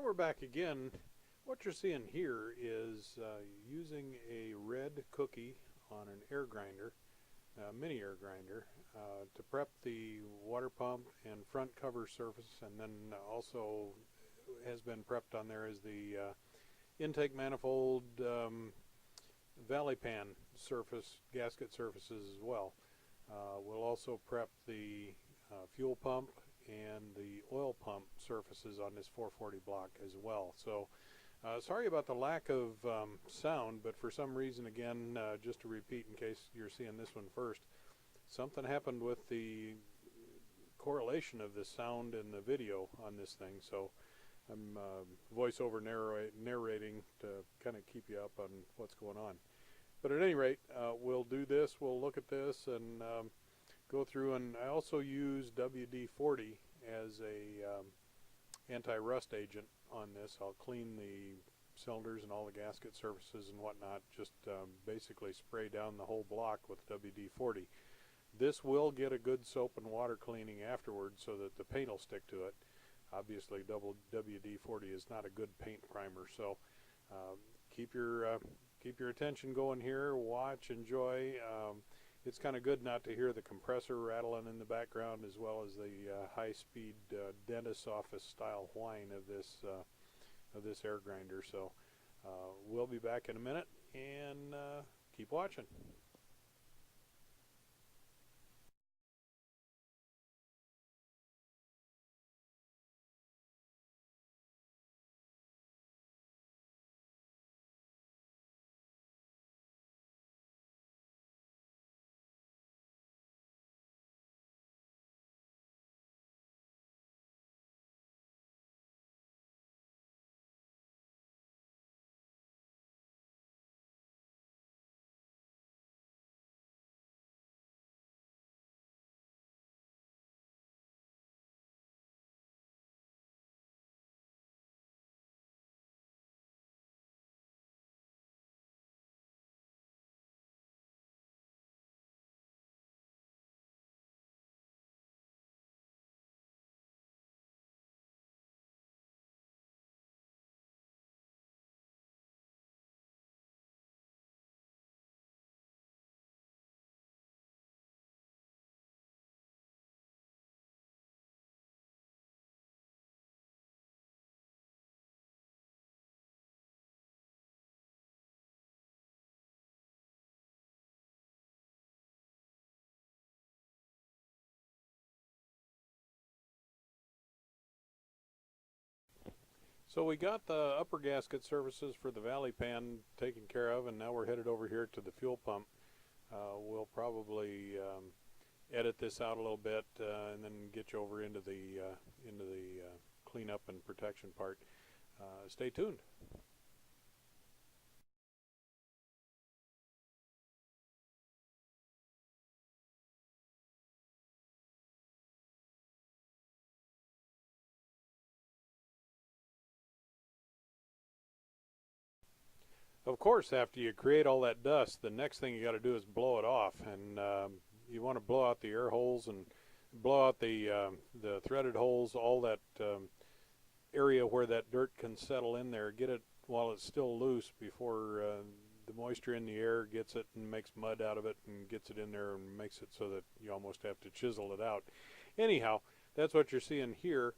And we're back again. What you're seeing here is using a red cookie on an air grinder, mini air grinder, to prep the water pump and front cover surface, and then also has been prepped on there is the intake manifold, valley pan surface, gasket surfaces as well. We'll also prep the fuel pump and the oil pump surfaces on this 440 block as well. So sorry about the lack of sound, but for some reason, again, just to repeat in case you're seeing this one first, something happened with the correlation of the sound and the video on this thing. So I'm voiceover narrating to kind of keep you up on what's going on. But at any rate, we'll do this, we'll look at this and go through, and I also use WD-40 as a anti-rust agent on this. I'll clean the cylinders and all the gasket surfaces and whatnot, just basically spray down the whole block with WD-40. This will get a good soap and water cleaning afterwards so that the paint will stick to it. Obviously WD-40 is not a good paint primer, so keep your attention going here, watch, enjoy. It's kind of good not to hear the compressor rattling in the background, as well as the high-speed dentist office style whine of this air grinder. So we'll be back in a minute, and keep watching. So we got the upper gasket surfaces for the valley pan taken care of, and now we're headed over here to the fuel pump. We'll probably edit this out a little bit and then get you over into the cleanup and protection part. Stay tuned. Of course, after you create all that dust, the next thing you got to do is blow it off, and you want to blow out the air holes and blow out the threaded holes, all that area where that dirt can settle in there. Get it while it's still loose before the moisture in the air gets it and makes mud out of it and gets it in there and makes it so that you almost have to chisel it out. Anyhow, that's what you're seeing here.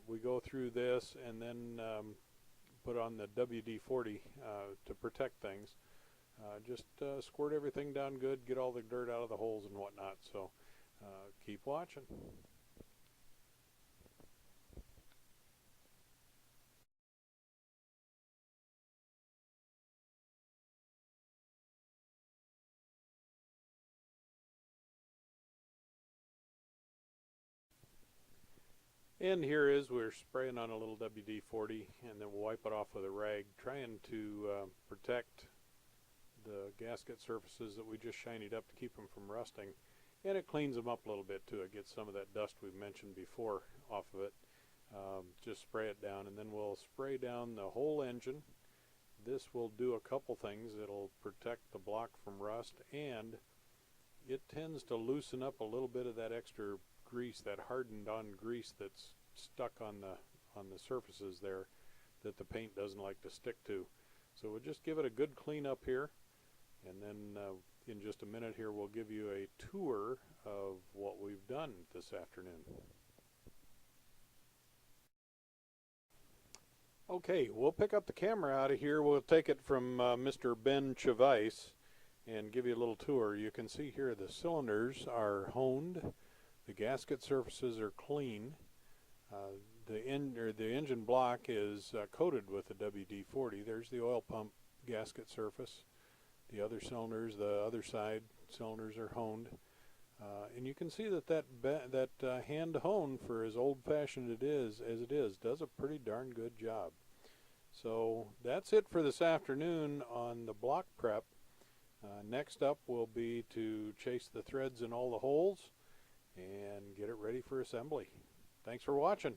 We go through this and then put on the WD-40 to protect things. Just squirt everything down good, get all the dirt out of the holes and whatnot. So keep watching. And here is, we're spraying on a little WD-40 and then we'll wipe it off with a rag, trying to protect the gasket surfaces that we just shinied up to keep them from rusting. And it cleans them up a little bit too. It gets some of that dust we've mentioned before off of it. Just spray it down, and then we'll spray down the whole engine. This will do a couple things. It'll protect the block from rust, and it tends to loosen up a little bit of that extra grease, that hardened on grease that's stuck on on the surfaces there that the paint doesn't like to stick to. So we'll just give it a good clean up here, and then in just a minute here we'll give you a tour of what we've done this afternoon. Okay, we'll pick up the camera out of here. We'll take it from Mr. Ben Chavice and give you a little tour. You can see here the cylinders are honed, the gasket surfaces are clean, the engine block is coated with the WD-40. There's the oil pump gasket surface. The other cylinders, the other side cylinders are honed. And you can see that hand hone, for as old-fashioned as it is, does a pretty darn good job. So that's it for this afternoon on the block prep. Next up will be to chase the threads in all the holes and get it ready for assembly. Thanks for watching.